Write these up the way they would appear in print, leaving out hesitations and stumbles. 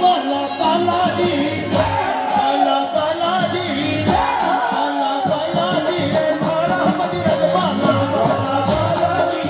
बाला बालाजी बाला बालाजी बाला बालाजी बाला मंदिर बाला बालाजी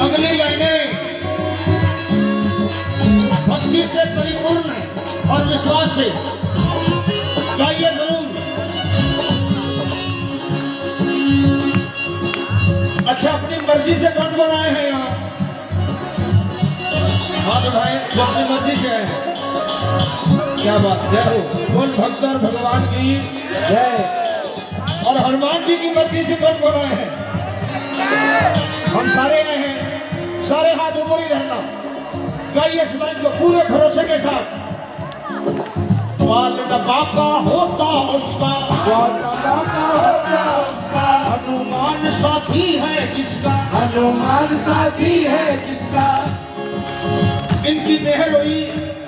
अगली लाइनें भक्ति से परिपूर्ण और विश्वास से गाइए जरूर। अच्छा, अपनी मर्जी से कौन बनाए हैं यहाँ? हाथ उठाए जो अपनी मर्जी से है। क्या बात, जय हो। बोल भक्त और भगवान की जय। और हनुमान जी की मर्जी से कौन बनाए हैं? हम सारे आए हैं, सारे हाथ ऊपर ही रहना। गाइए स्मरण को पूरे भरोसे के साथ। बाका होता उसका, हनुमान साथी है जिसका, हनुमान साथी है जिसका। इनकी मेहर हुई,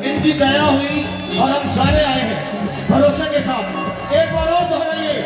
इनकी दया हुई और हम सारे आए हैं भरोसे के साथ। एक बार और दोहराइए।